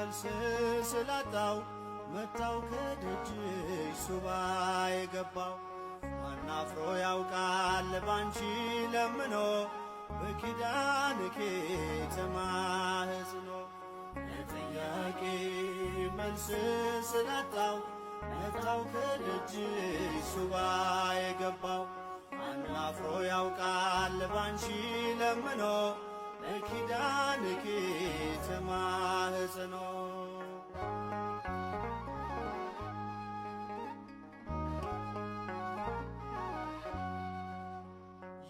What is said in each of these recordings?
መልስ ስላጣው መጣው ከደጅሽ ሱባ የገባው ማናፍሮ ያውቃል ባንቺ ለምኖ በኪዳንኪ ተማህጽኖ ለጥያቄ መልስ ስላጣው መጣው ከደጅሽ ሱባ የገባው ማናፍሮ ያውቃል ባንቺ ለምኖ በኪዳንኪ ተማህጽኖ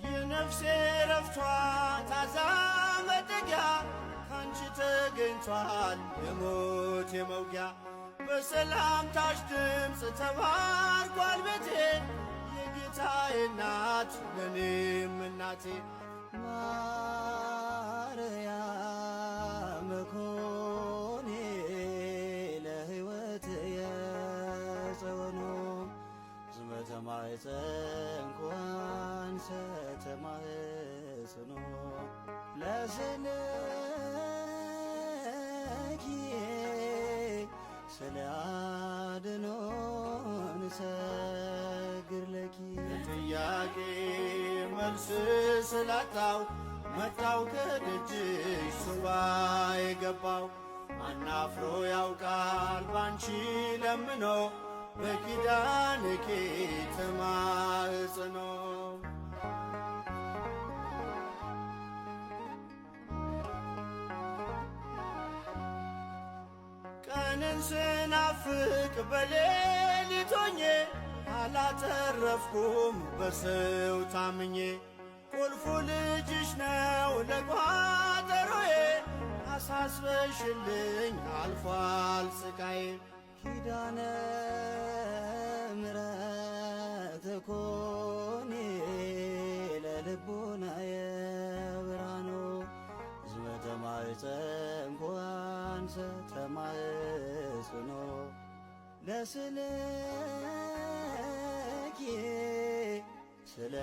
የነፍሴ ረፍቷ ታዛ መጠጊያ ካንቺ ተገኝቷል የሞት የመውጊያ በሰላምታሽ ድምፅ ተባርኳል ቤቴ የጌታዬ እናት ለኔም እናቴ ማርያም ኮኔ ለሕይወት የጸወኖ ዝመተ ማኅፀን ሰተማህጽኖ ለስልኪ ስለ አድኖን ሰግር ለኪ ጥያቄ መልስ ስላጣው መጣው ከደጅሽ ሱባ የገባው አናፍሮ ያውቃል ባንቺ ለምኖ በኪዳንኪ ተማህጽኖ ቀንን ስናፍቅ በሌሊት ሆኜ አላተረፍኩም በሰው ታምኜ ቁልፉ ልጅሽ ነው ለቋጠሮዬ አሳስበሽልኝ አልፏል ስቃዬ ኪዳነ ምሕረት ኮኔ ለልቡናየ ብርሃኖ ዝመተ ማኅፀን ኮንሰ ተማህጽኖ ለስልኪ ስለ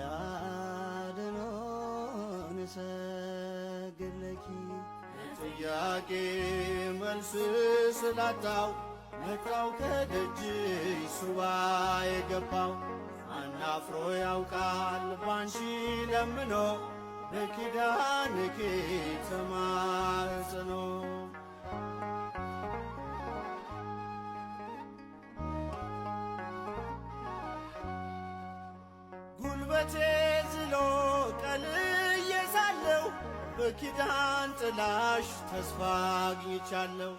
አድኖን ሰግድ ለኪ ጥያቄ መልስ ስላጣው መጣው ከደጅሽ ሱባ የገባው አናፍሮ ያውቃል ባንቺ ለምኖ በኪዳንኪ ተማህጽኖ ጉልበቴ ዝሎ ቀልዬ ሳለሁ በኪዳን ጥላሽ ተስፋ አግኝቻለሁ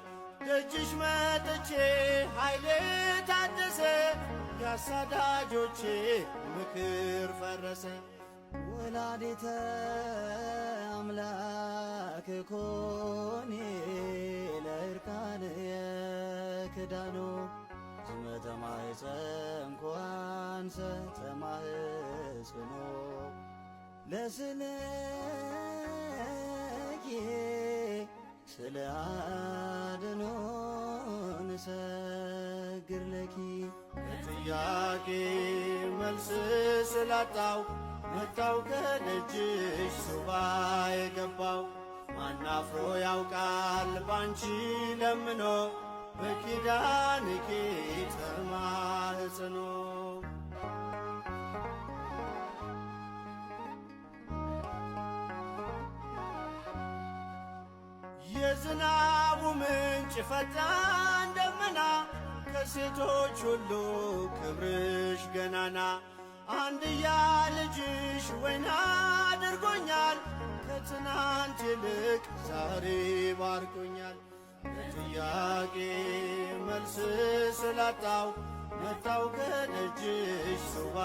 ደጅሽ መጥቼ ኃይሌ ታደሰ ያሳዳጆቼ ምክር ፈረሰ ወላዲተ አምላክ ኮኔ ለእርቃንየ ክዳኖ ዝመተ ማኅፀን ኮንሰ ተማህጽኖ ለስልኪ ስለ አድኖን ሰግር ለኪ ጥያቄ መልስ ስላጣው መጣው ከደጅሽ ሱባ የገባው ማናፍሮ ያውቃል ባንቺ ለምኖ በኪዳንኪ ተማህጽኖ የዝናቡ ምንጭ ፈጣን ደመና ከሴቶች ሁሉ ክብርሽ ገናና አንድያ ልጅሽ ወይን አድርጎኛል ከትናንት ይልቅ ዛሬ ባርኮኛል ለጥያቄ መልስ ስላጣው መጣው ከደጅሽ ሱባ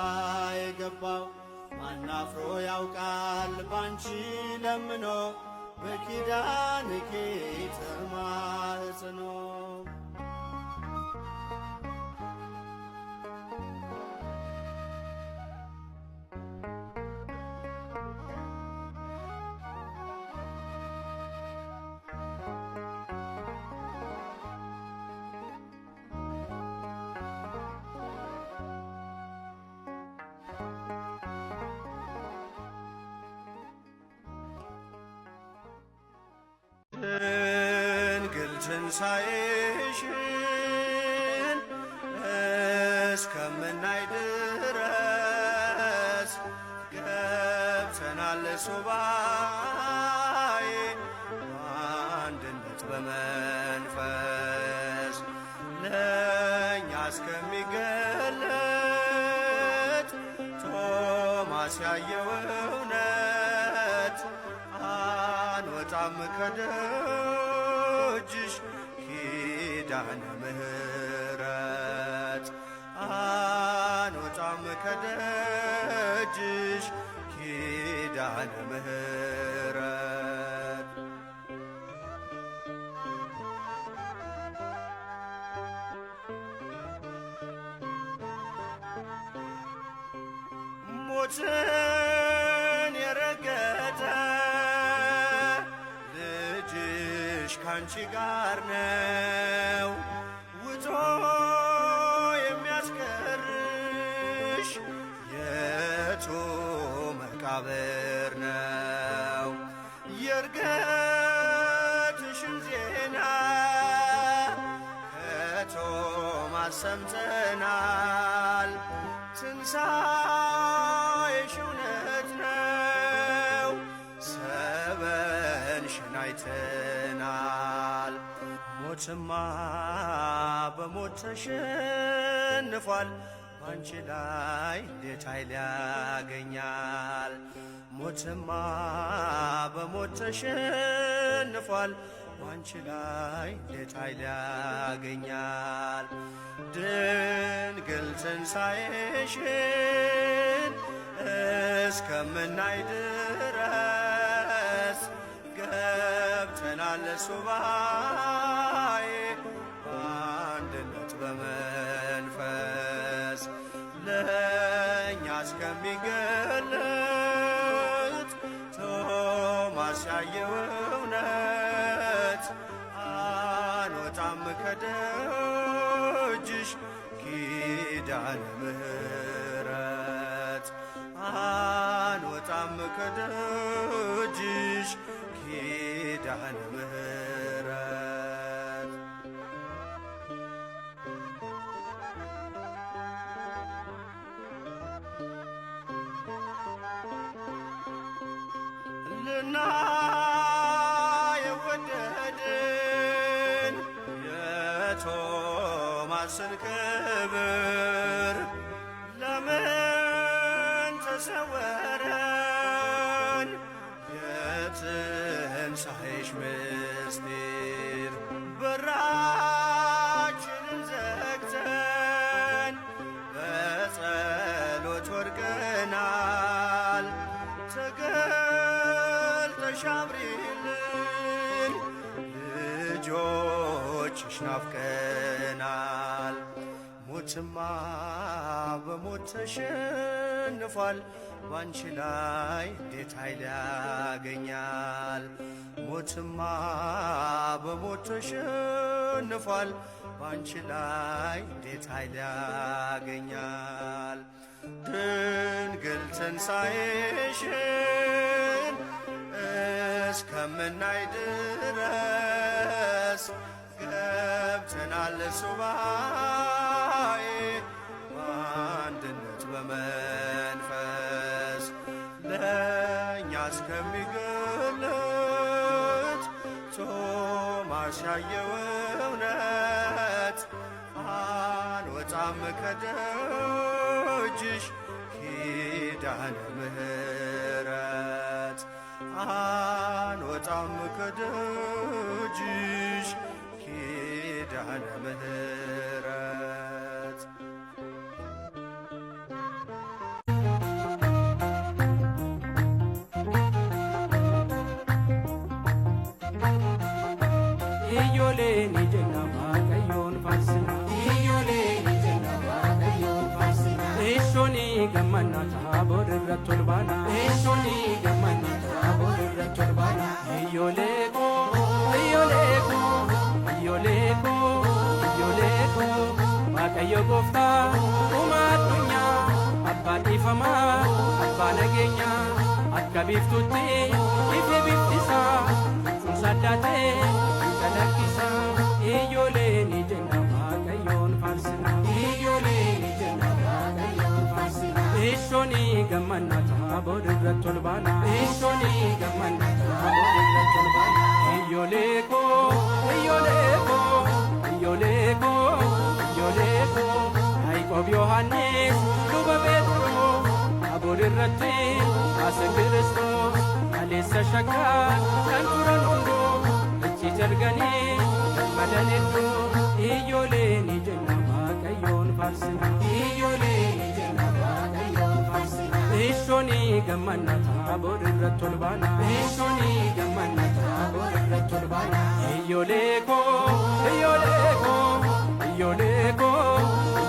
የገባው ማናፍሮ ያውቃል ባንቺ ለምኖ በኪዳንኪ ተማህጽኖ ትንሣኤሽን እስከምናይ ድረስ ገብተናል ሱባኤ በአንድነት በመንፈስ ለእኛ እስከሚገለጥ ቶማስ ያየው እውነት አንወጣም ከደጅሽ ኪዳነ ምሕረት አንወጣም ከደጅሽ ኪዳነ ምሕረት ሞትን የረገጠ ልጅሽ ካንቺ ጋር ነው ውጦ የሚያስቀርሽ የቱ መቃብር ነው የእርገትሽን ዜና ከቶማስ ሰምተናል ትንሣኤሽ እውነት ነው ሰበንሽን አይተናል ሞትማ በሞት ተሸንፏል ባንቺ ላይ እንዴት ኃይል ያገኛል ሞትማ በሞት ተሸንፏል ባንቺ ላይ እንዴት ኃይል ያገኛል ድንግል ትንሣኤሽን እስከምናይ ድረስ ገብተናል ሱባኤ በአንድነት በመንፈስ ለእኛ እስከሚገለጥ ቶማስ ያየው እውነት አንወጣም ከደጅሽ ኪዳነ ምሕረት አንወጣም ከደጅሽ ኪዳነ ምሕረት ልናየው ወደድን የቶማስን ክብር ለምን ተሰወረን የትንሣኤሽ ምስጢር በራችንን ዘግተን በጸሎት ወድቀናል ተገልጠሽ አብሪልን ልጆችሽ ናፍቀናል ሞትማ በሞት ተሸንፏል ባንቺ ላይ እንዴት ኃይል ያገኛል ሞትማ በሞት ተሸንፏል ባንቺ ላይ እንዴት ኃይል ያገኛል ድንግል ትንሣኤሽን እስከምናይ ድረስ ገብተናል ሱባኤ በአንድነት በመንፈስ ለእኛ እስከሚገለጥ ቶማስ ያየው እውነት አንወጣም ከደጅሽ ኪዳነ ምሕረት አንወጣም ከደጅሽ ኪዳነ ምሕረት ኢዮሌን ጀና waaqayyoon faarsinaa ኢዮሌን ጀና waaqayyoon faarsinaa ኢሾኒ ገመና ታቦር irratti ol baanaa ኢሾኒ ገመና ታቦር irratti ol baanaa ኢዮሌኮ ኢዮሌኮ ኢዮሌኮ ኢዮሌኮ waaqayyo gooftaa uumaa addunyaa abbaa dhiifamaa abbaa nageenyaa akka biiftuutti ife biftisaa sun saddaatee isa lakkisaa ishoni gamannata bodirrat tolbana ishoni gamannata bodirrat tolbana iyoleko iyoleko iyoleko iyoleko Yaaqoob Yohannis luba Petro abodirrat as Kristos alessa shakka kan turan hundo ichi jargani madaneddo iyoleni jenna Waaqayyoon farsina iyoleni jenna Waaqayyoon farsina ishoni gamannata bodirrat tolbana ishoni gamannata bodirrat tolbana iyoleko iyoleko iyoleko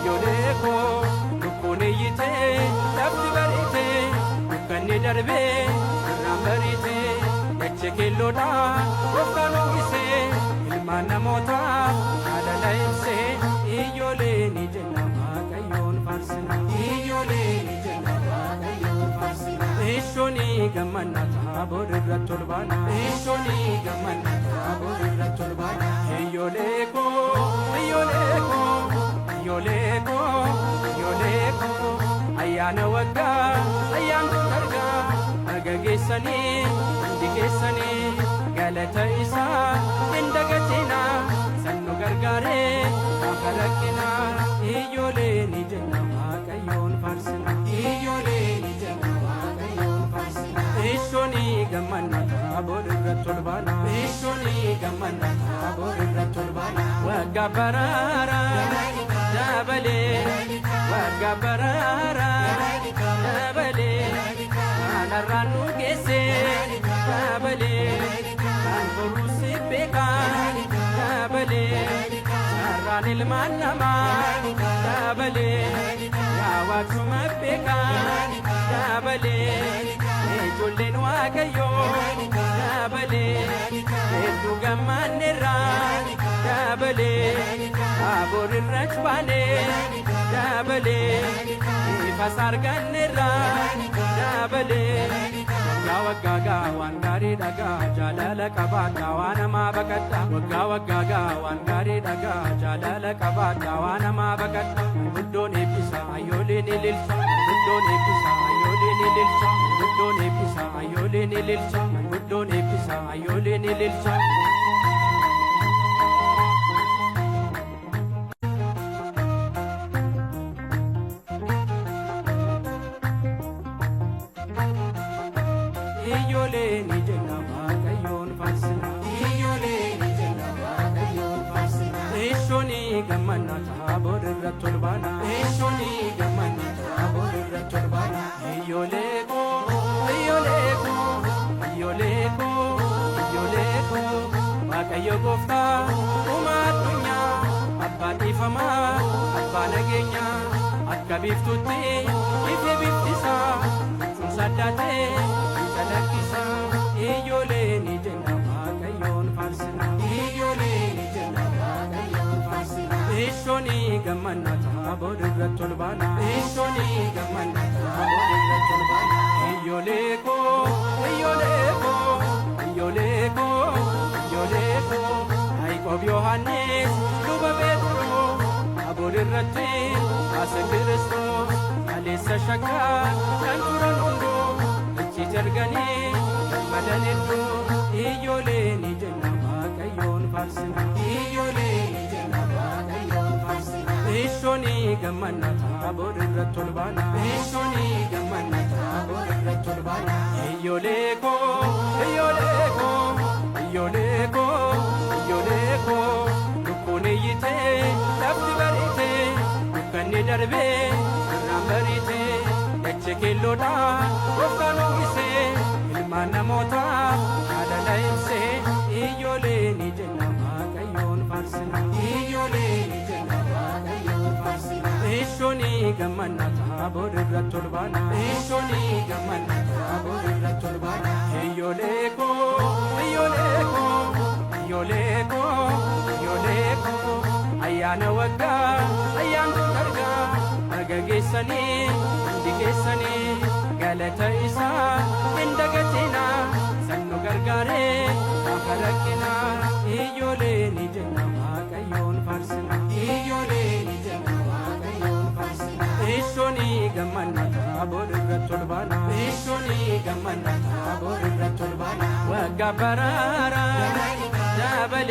iyoleko dukuneyite lafti barite dukanni darbe rambarite echekelloda goftano ise ilma namota adala ibse iyoleni jenna Waaqayyoon farsina iyoleni jenna Waaqayyoon farsina ishoni gamannata bodirrat tolbana ishoni gamannata bodirrat tolbana iyoleko iyoleko iyoleko iyoleko ayyaana waggaa ayyaantu darga argageessanii indigeessanii galata isaa indagatina sannu gargaaree gaafa rakkina iyoleni jenna Waaqayyoon farsina iyoleni jenna Waaqayyoon farsina ishoni gamannata bodirrat tolbana ishoni gamannata bodirrat tolbana waggaa baraara dabale waggaa baraara dabale kanarraannu geesse dabale kan boruusi beeka dabale sarraan ilmaan namaa dabale yaa waaqsuma beeka dabale ijoolleen Waaqayyoo dabale hedduu gammanneerraa dabale aborirrach baane dabale ifas arganneerraa dabale waggaa waggaagaa waan gaarii dhagaa jaalala qabaadhaa waan namaa baqadhaa waggaa waggaagaa waan gaarii dhagaa jaalala qabaadhaa waan namaa baqadhaa guddoon eebbisa ayyooleen ililcha guddoon eebbisa ayyooleen ililcha guddoon eebbisa ayyooleen ililcha guddoon eebbisa ayyooleen ililcha iyoleni jenna Waaqayyoon farsina iyoleni jenna Waaqayyoon farsina ishoni gamannata bodirrat tolbana ishoni gamannata bodirrat tolbana iyoleko iyoleko iyoleko iyoleko Waaqayyo gooftaa uma addunyaa abbaa dhiifamaa abbaa nageenyaa akka biiftutti ife biftisaa sun saddaatee Lakisa iyoleni jenna Waaqayyoon farsina iyoleni jenna Waaqayyoon farsina ishoni gamannata bodirrat tolbana ishoni gamannata bodirrat tolbana iyoleko iyoleko iyoleko iyoleko Yaaqoob Yohannis luba Petro abodirrat as Kristos alessa shakka kan turan hundo jargani madaneddo iyoleni jenna Waaqayyoon farsina iyoleni jenna Waaqayyoon farsina ishoni gamannata bodirrat tolbana ishoni gamannata bodirrat tolbana iyoleko iyoleko iyoleko iyoleko dukuneyite lafti barite dukkanni darbe rambarite echekelloda goftano ise ilma namota adala ibse iyoleni jenna Waaqayyoon farsina iyoleni jenna Waaqayyoon farsina ishoni gamannata bodirrat tolbana ishoni gamannata bodirrat tolbana iyoleko iyoleko iyoleko iyoleko ayyaana waggaa ayyaantu darga argageessanii indigeessanii galata isaa indagatina sannu gargaaree gaafa rakkina iyoleni jenna Waaqayyoon farsina iyoleni jenna Waaqayyoon farsina ishoni gamannata በራራ ዳበሌ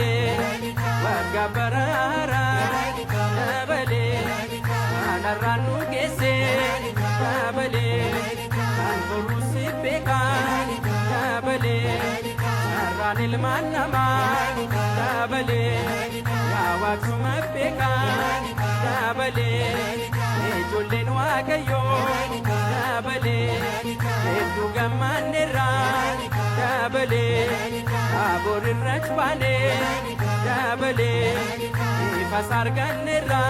ወጋ በራራ ዳበሌ አነራኑ ጌሴ ዳበሌ አንቦሩ ሲቤካ ዳበሌ አራን ልማናማ ዳበሌ ያዋቱ መቤካ ዳበሌ ijoolleen waaqayyoo dabalee hedduu gammanneerraa dabalee aboorrirra cubaanee dabalee ifas arganneerraa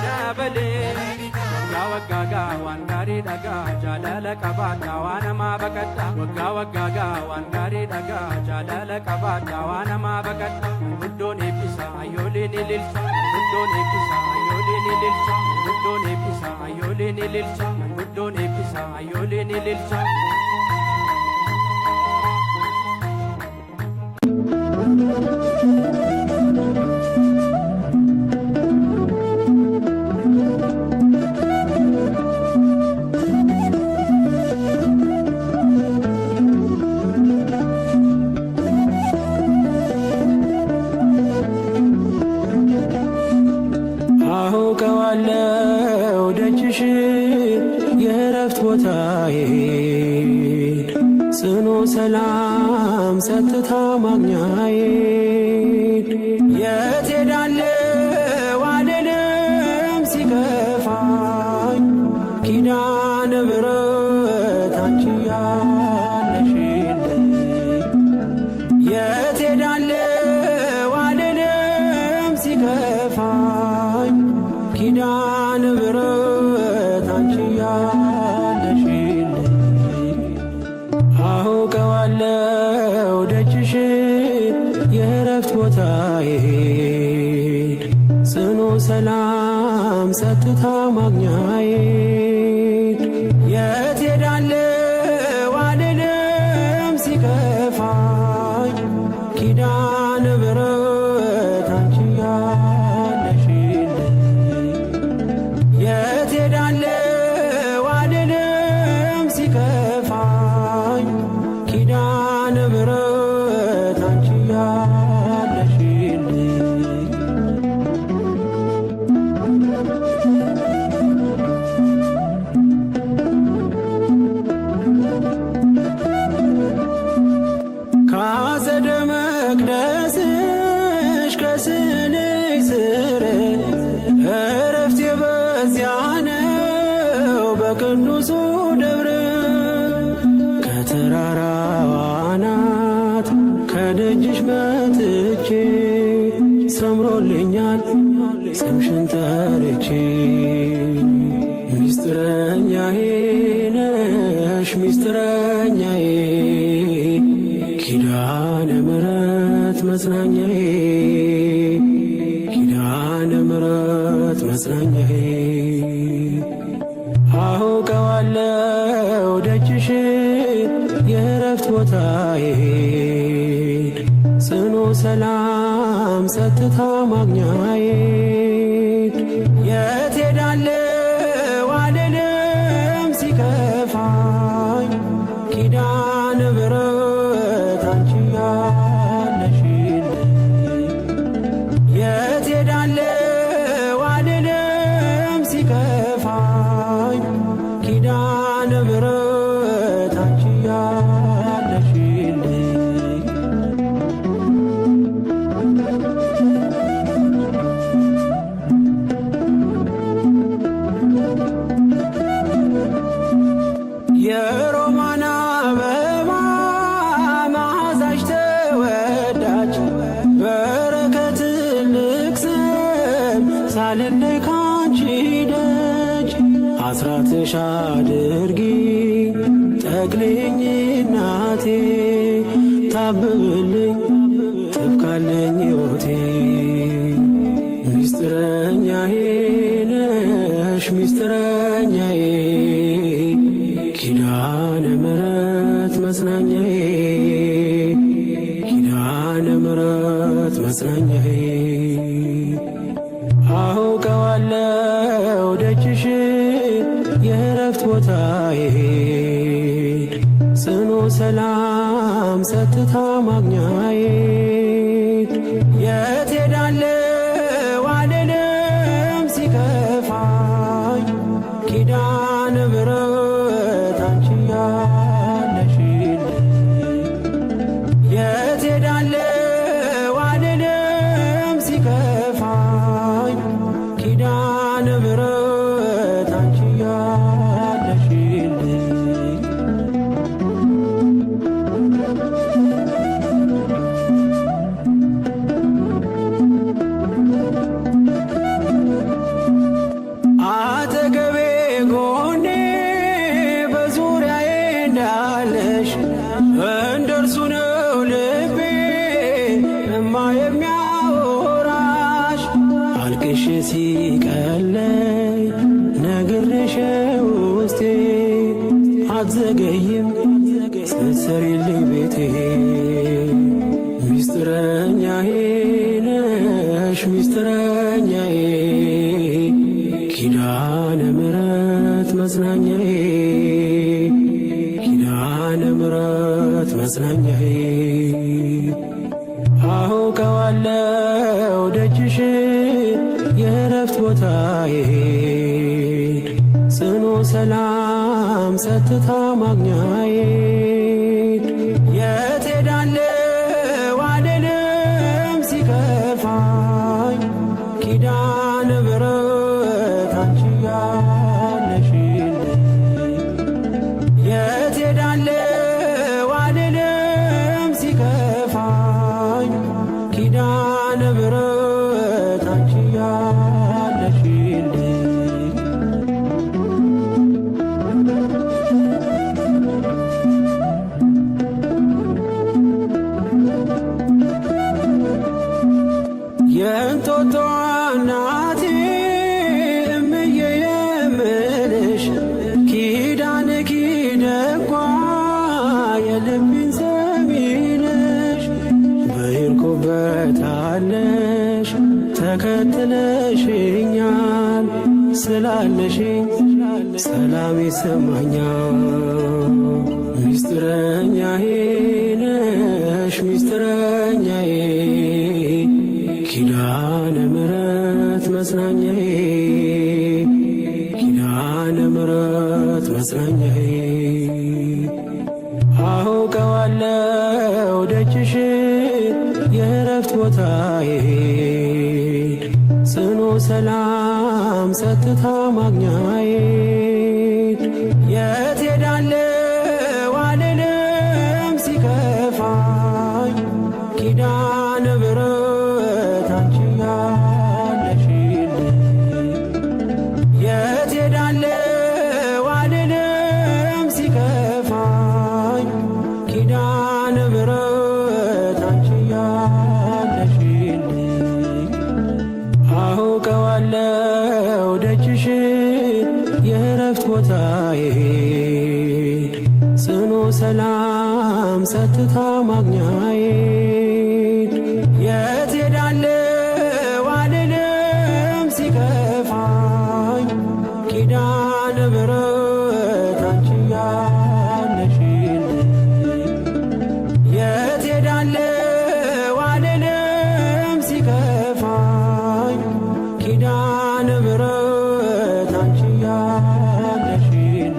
dabalee waggaa waggaagaa waan gaarii dhagaa jaalala qabaadhaa waan namaa baqadhaa waggaa waggaagaa waan gaarii dhagaa jaalala qabaadhaa waan namaa baqadhaa guddoon eebbisa ayyooleen ililcha guddoon eebbisa ayyooleen ililcha guddoon eebbisa ayyooleen ililcha guddoon eebbisa ayyooleen ililcha አውቀዋለሁ ደጅሽን የእረፍት ቦታዬን ጽኑ ሰላም ጸጥታ ማግኛዬን የት ሄዳለሁ አልልም ሲከፋኝ ኪዳነ ምሕረት አንቺ ያለሽልኝ የት ሄዳለሁ አልልም ሲከፋኝ ኪዳነ ምሕረት አንቺ ያለሽልኝ አውቀዋለሁ ደጅሽን የእረፍት ቦታዬን ጽኑ ሰላም ጸጥታ ማግኛዬን የት ሄዳለሁ አልልም ሲከፋኝ ኪዳነ ምሕረት አንቺ ያለሽልኝ የት ሄዳለሁ አልልም ሲከፋኝ ኪዳነ ምሕረት አንቺ ያለሽልኝ ከአጸደ መቅደስሽ ከስንሽ ስር እረፍቴ በዚያ ነው በቅዱሱ ደብረ ከተራራው አናት ከደጅሽ መጥቼ ሰምሮልኛል ስምሽን ጠርቼ ሚስጥረኛዬ ነሽ ሚስጥረኛዬ ኪዳነ ምሕረት መጽናኛዬ ኪዳነ ምሕረት መጽናኛዬ አውቀዋለሁ ደጅሽን የእረፍት ቦታዬን ጽኑ ሰላም ጸጥታ ማግኛዬን የት ሄዳለሁ አልልም ሲከፋኝ ኪዳነ ምሕረት አንቺ ያለሽልኝ የት ሄዳለሁ አልልም ሲከፋኝ ኪዳነ ምሕረት አንቺ ያለሽልኝ የሮማን አበባ መዓዛሽ ተወዳጅ በረከት ልቅሰም ሳልለይ ካንቺ ደጅ አስራትሽ አድርጊ ጠቅልኝ እናቴ ታብብልኝ ትብካለኝ ሕይወቴ ሚስጥረኛዬ ነሽ ሚስጥረኛዬ ኪዳነ ምሕረት መጽናኛዬ ኪዳነ ምሕረት መጽናኛዬ አውቀዋለሁ ደጅሽን የእረፍት ቦታዬን ጽኑ ሰላም ጸጥታ ማግኛዬ የት ሄዳለሁ አልልም ሲከፋኝ ኪዳነ ምሕረት አንቺ ያለሽልኝ የት ሄዳለሁ አልልም ሲከፋኝ ኪዳነ ምሕረት አንቺ ያለሽልኝ አጠገቤ ጎኔ በዙሪያዬ እንዳለሽ እንደርሱ ነው ልቤ እማ የሚያወራሽ አልቅሽ ሲቀለይ ነግሬሽ ውስጤ አትዘገይም ስትሰሪልኝ ቤቴ ሚስጥረኛዬ ነሽ ሚስጥረኛዬ ኪዳነ ምሕረት መጽናኛዬ ኪዳነ ምሕረት መጽናኛዬ አውቀዋለሁ ደጅሽ የእረፍት ቦታዬ ጽኑ ሰላም ጸጥታ ማግኛዬ የት ሄዳለሁ አልልም ሲከፋኝ ኪዳነ ምሕረት አንቺ ያለሽልኝ የት ሄዳለሁ አልልም ሲከፋኝ ኪዳነ ምሕረት አንቺ ያለሽልኝ የእንጦጦ እናቴ እምዬ የምልሽ ኪዳንኪ ደጓ የልቤን ሰሚነሽ በሄድኩበት አለሽ ተከትለሽኛል ስላለሽኝ ሰላም ይሰማኛል ሚስጥረኛዬ ነሽ ሚስጥረኛዬ ኪዳነ ምሕረት መጽናኛዬ ኪዳነ ምሕረት መጽናኛዬ አውቀዋለሁ ደጅሽ የእረፍት ቦታዬ ጽኑ ሰላም ጸጥታ ማግኛዬ የት ሄዳለሁ አልልም ሲከፋኝ ኪዳነ ምሕረት አንቺ ያለሽልኝ የት ሄዳለሁ አልልም ሲከፋኝ ኪዳነ ምሕረት አንቺ ያለሽልኝ አውቀዋለሁ ደጅሽ የእረፍት ቦታዬ ጽኑ ሰላም ጸጥታ ማግኛዬ የት ሄዳለሁ አልልም ሲከፋኝ ኪዳነ ምሕረት አንቺ ያለሽልኝ የት ሄዳለሁ አልልም ሲከፋኝ ኪዳነ ምሕረት አንቺ ያለሽልኝ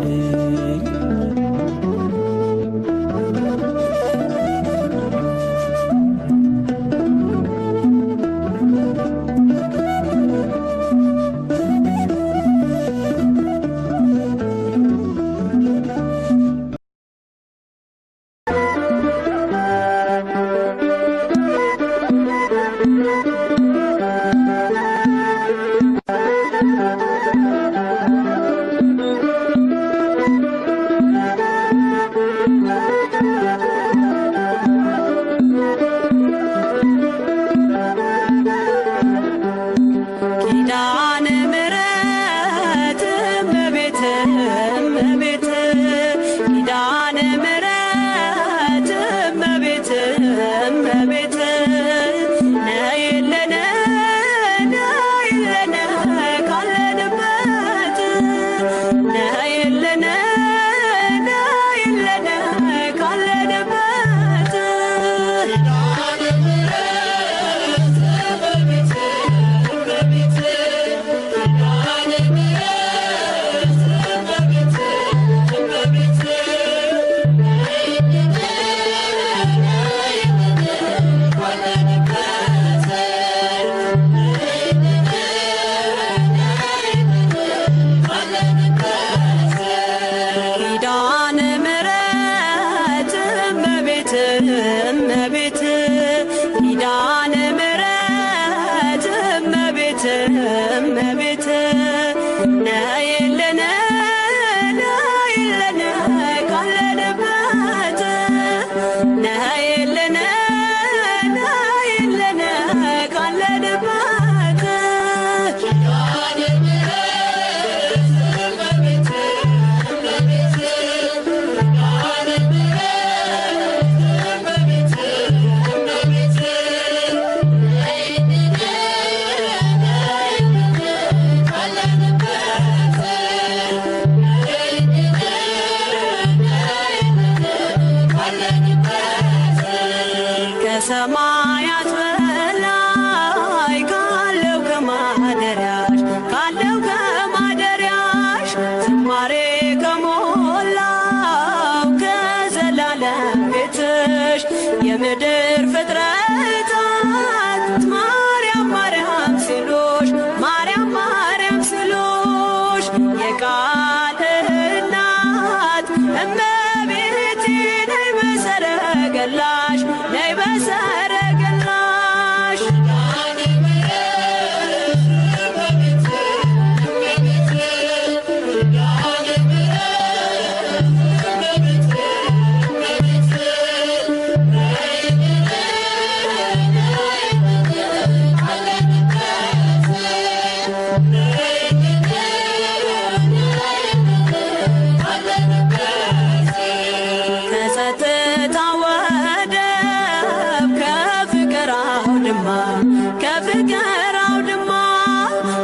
ከፍቅር አውድማ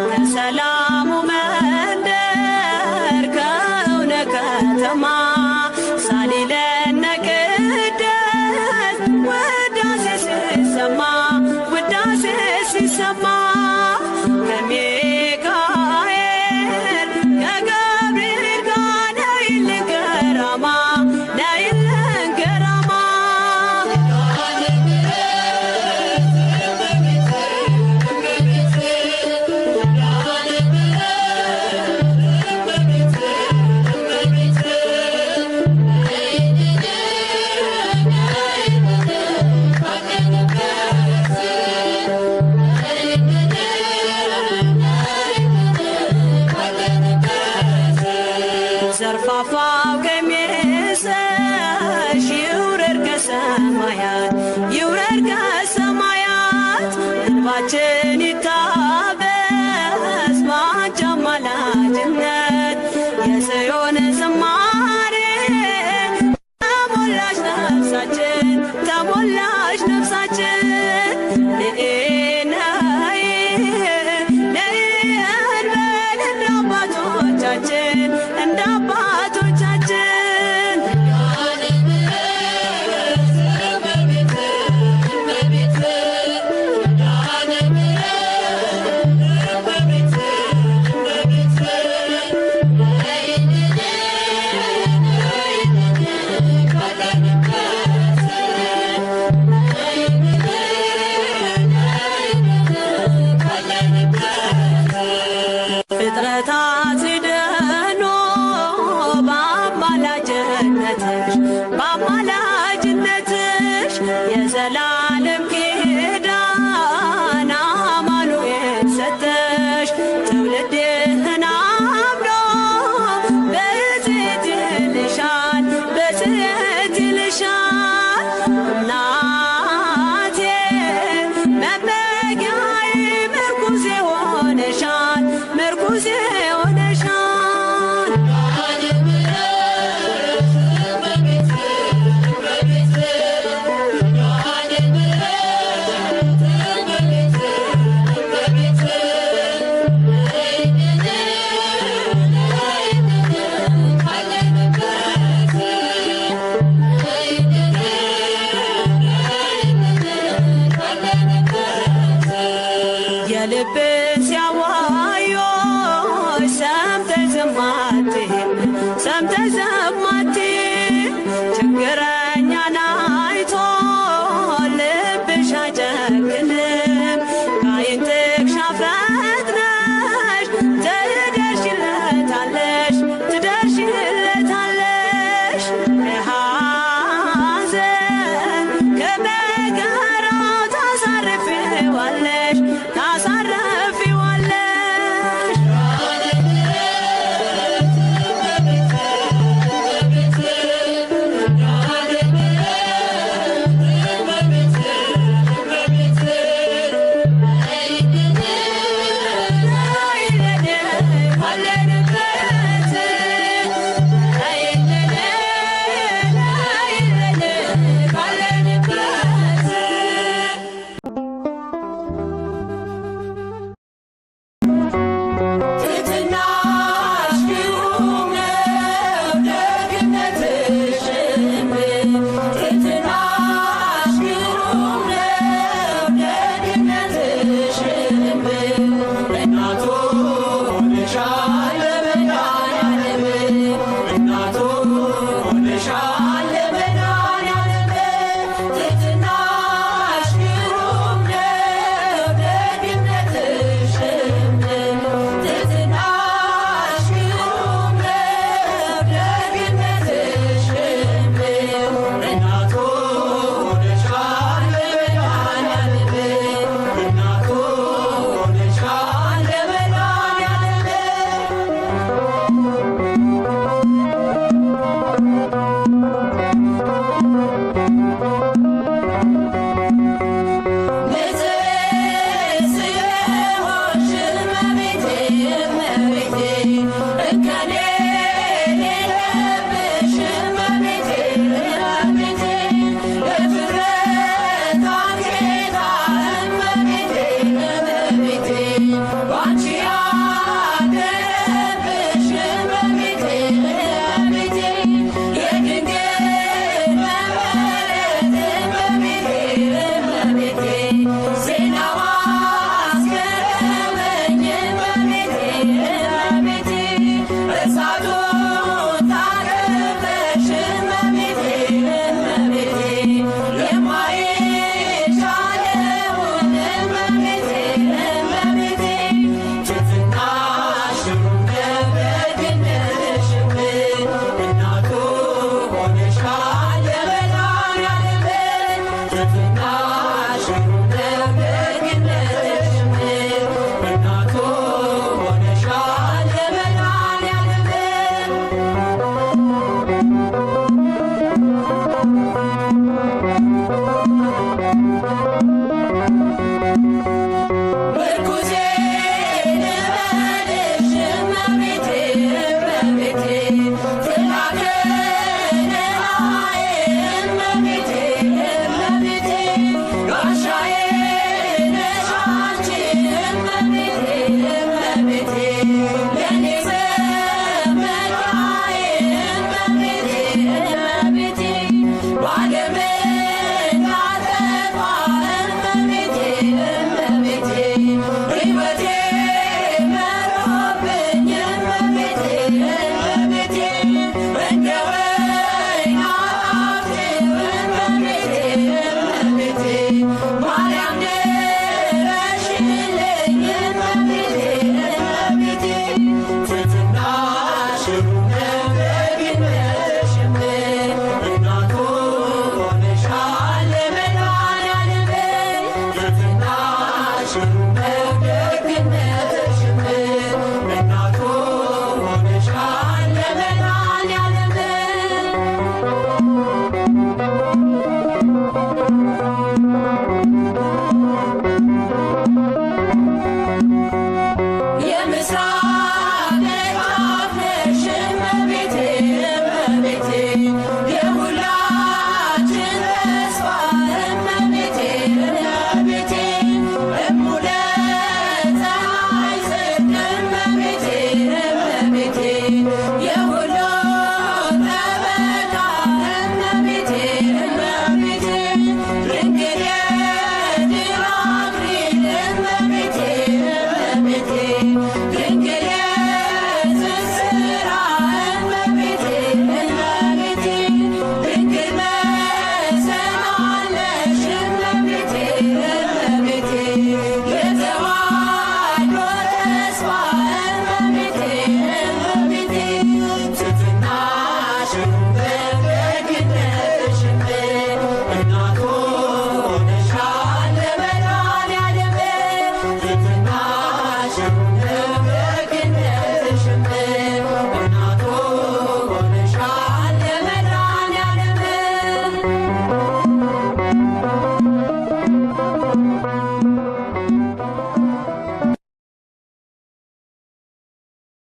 ከሰላሙ መንደር ከእውነ ከተማ ሳሊለነ ቅደስ ውዳሴ ሲሰማ ውዳሴ ሲሰማ ከሚካኤል ከገብርኤል ጋር ነይልን ገራማ ነይልን ገራማ ዘርፋፋው ቀሚስሽ ይውረድ ከሰማያት ይውረድ ከሰማያት እንባችን ይታበስ ባንቺ አማላጅነት የጽዮን ዝማሬ ተሞላሽ ነፍሳችን ተሞላሽ ነፍሳችን ነይ እንበል እንደ አባቶቻችን እንደ አባቶቻችን ፍጥረታት ሲደኑ በአማላጅነትሽ በአማላጅነትሽ የዘላለም ኪዳን አማኑኤል ሰጠሽ ትውልድህን አምኖ በጽዮን ይልሻል በጽዮን ይልሻል እናቴ መመጊያዬ ምርኩዜ ሆነሻል ምርኩዜ ሆነሻል የልብን ሲያዋዮሽ ሰምተሽ ዝም አትይም ሰምተሽ ዝም አትይም ችግረኛን አይቶ ልብሽ አይጨክንም ከዓይን ጥቅሻ ፈጥነሽ ትደርሺለታለሽ ትደርሺለታለሽ ከሐዘን ከመከራው ታሳርፊዋለሽ ታሳርፊዋለሽ ነሽ